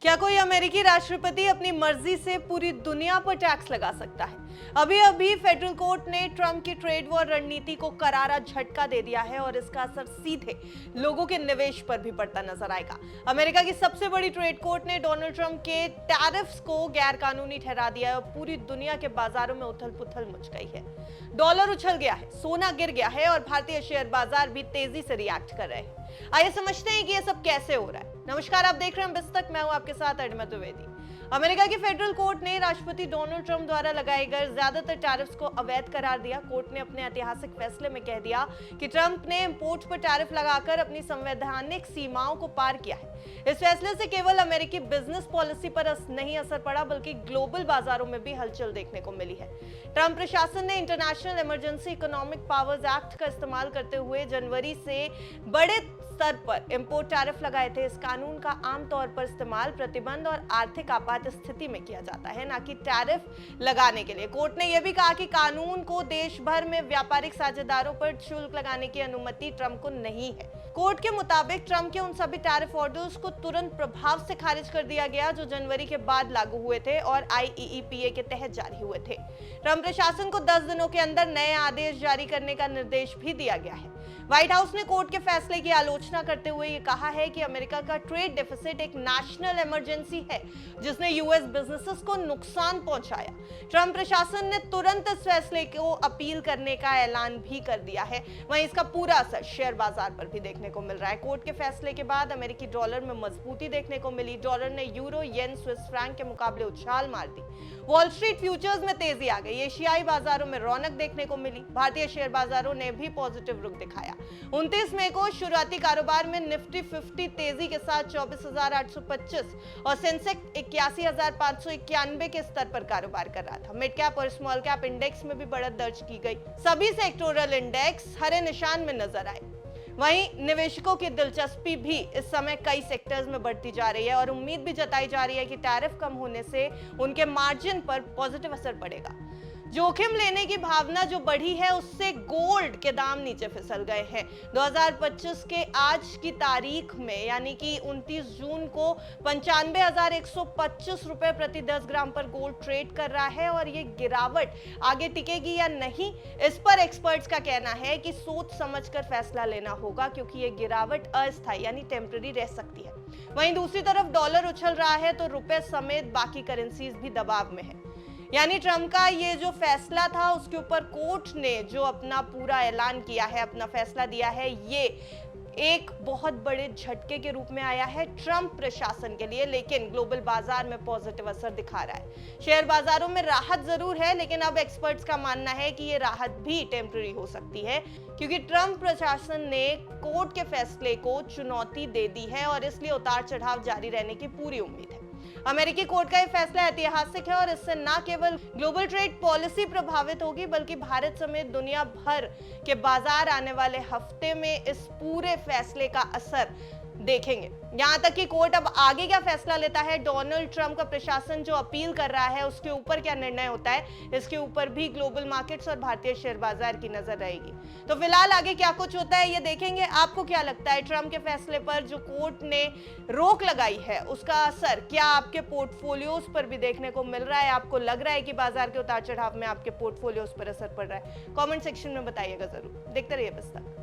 क्या कोई अमेरिकी राष्ट्रपति अपनी मर्जी से पूरी दुनिया पर टैक्स लगा सकता है? अभी अभी फेडरल कोर्ट ने ट्रंप की ट्रेड वॉर रणनीति को करारा झटका दे दिया है और इसका असर सीधे लोगों के निवेश पर भी पड़ता नजर आएगा। अमेरिका की सबसे बड़ी ट्रेड कोर्ट ने डोनाल्ड ट्रंप के टैरिफ्स को गैर कानूनी ठहरा दिया है और पूरी दुनिया के बाजारों में उथल पुथल मच गई है। डॉलर उछल गया है, सोना गिर गया है और भारतीय शेयर बाजार भी तेजी से रिएक्ट कर रहे हैं। आइए समझते हैं कि यह सब कैसे हो रहा है। नमस्कार, आप देख रहे हैं बिस्तक, मैं हूं आपके साथ अडिमा द्विवेदी। अमेरिका की फेडरल कोर्ट ने राष्ट्रपति डोनाल्ड ट्रंप द्वारा लगाए गए ज्यादातर टैरिफ्स को अवैध करार दिया। कोर्ट ने अपने ऐतिहासिक फैसले में कह दिया कि ट्रंप ने इंपोर्ट पर टैरिफ लगाकर अपनी संवैधानिक सीमाओं को पार किया है। इस फैसले से केवल अमेरिकी बिजनेस पॉलिसी पर नहीं असर पड़ा, बल्कि ग्लोबल बाजारों में भी हलचल देखने को मिली है। ट्रंप प्रशासन ने international emergency economic powers act का इस्तेमाल करते हुए जनवरी से बड़े स्तर पर इंपोर्ट टैरिफ लगाए थे। इस कानून का आमतौर पर इस्तेमाल प्रतिबंध और आर्थिक आपात स्थिति में किया जाता है, न कि टैरिफ लगाने के लिए। कोर्ट ने यह भी कहा कि कानून को देश भर में व्यापारिक साझेदारों पर शुल्क लगाने की अनुमति ट्रंप को नहीं है। कोर्ट के मुताबिक ट्रंप के उन सभी टैरिफ ऑर्डर्स को तुरंत प्रभाव से खारिज कर दिया गया जो जनवरी के बाद लागू हुए थे और IEEPA के तहत जारी हुए थे। ट्रंप प्रशासन को 10 दिनों के अंदर नए आदेश जारी करने का निर्देश भी दिया गया है। व्हाइट हाउस ने कोर्ट के फैसले की आलोचना करते हुए ये कहा है कि अमेरिका का ट्रेड डेफिसिट एक नेशनल इमरजेंसी है जिसने यूएस बिजनेसेस को नुकसान पहुंचाया। ट्रंप प्रशासन ने तुरंत इस फैसले को अपील करने का ऐलान भी कर दिया है। वहीं इसका पूरा असर शेयर बाजार पर भी देखने को मिल रहा है। कोर्ट के फैसले के बाद अमेरिकी डॉलर में मजबूती देखने को मिली। डॉलर ने यूरो, येन, स्विस फ्रैंक के मुकाबले उछाल मार दी। वॉल स्ट्रीट फ्यूचर्स में तेजी आ गई। एशियाई बाजारों में रौनक देखने को मिली। भारतीय शेयर बाजारों ने भी पॉजिटिव रुख दिखाया। 29 मई को शुरुआती कारोबार में निफ्टी 50 तेजी के साथ 24,825 और सेंसेक्स 81,591 के स्तर पर कारोबार कर रहा था। मिड कैप और स्मॉल कैप इंडेक्स में भी बढ़त दर्ज की गई। सभी सेक्टोरल इंडेक्स हरे निशान में नजर आए। वहीं निवेशकों की दिलचस्पी भी इस समय कई सेक्टर्स में बढ़ती जा रही है और उम्मीद भी जताई जा रही है कि टैरिफ कम होने से उनके मार्जिन पर पॉजिटिव असर पड़ेगा। जोखिम लेने की भावना जो बढ़ी है उससे गोल्ड के दाम नीचे फिसल गए हैं। 2025 के आज की तारीख में यानी कि 29 जून को 95,125 रुपए प्रति 10 ग्राम पर गोल्ड ट्रेड कर रहा है और ये गिरावट आगे टिकेगी या नहीं, इस पर एक्सपर्ट्स का कहना है कि सोच समझकर फैसला लेना होगा क्योंकि ये गिरावट अस्थायी यानी टेम्पररी रह सकती है। वहीं दूसरी तरफ डॉलर उछल रहा है तो रुपए समेत बाकी करेंसीज भी दबाव में है। यानी ट्रंप का ये जो फैसला था उसके ऊपर कोर्ट ने जो अपना पूरा ऐलान किया है, अपना फैसला दिया है, ये एक बहुत बड़े झटके के रूप में आया है ट्रंप प्रशासन के लिए, लेकिन ग्लोबल बाजार में पॉजिटिव असर दिखा रहा है। शेयर बाजारों में राहत जरूर है, लेकिन अब एक्सपर्ट्स का मानना है कि ये राहत भी टेम्पररी हो सकती है क्योंकि ट्रंप प्रशासन ने कोर्ट के फैसले को चुनौती दे दी है और इसलिए उतार चढ़ाव जारी रहने की पूरी उम्मीद है। अमेरिकी कोर्ट का यह फैसला ऐतिहासिक है और इससे न केवल ग्लोबल ट्रेड पॉलिसी प्रभावित होगी बल्कि भारत समेत दुनिया भर के बाजार आने वाले हफ्ते में इस पूरे फैसले का असर देखेंगे। यहां तक कि कोर्ट अब आगे क्या फैसला लेता है, डोनाल्ड ट्रंप का प्रशासन जो अपील कर रहा है उसके ऊपर क्या निर्णय होता है, इसके ऊपर भी ग्लोबल मार्केट्स और भारतीय शेयर बाजार की नजर रहेगी। तो फिलहाल आगे क्या कुछ होता है ये देखेंगे। आपको क्या लगता है ट्रंप के फैसले पर जो कोर्ट ने रोक लगाई है उसका असर क्या आपके पोर्टफोलियोज पर भी देखने को मिल रहा है? आपको लग रहा है कि बाजार के उतार चढ़ाव में आपके पोर्टफोलियोज पर असर पड़ रहा है? कॉमेंट सेक्शन में बताइएगा जरूर। देखते रहिए बिस्तक।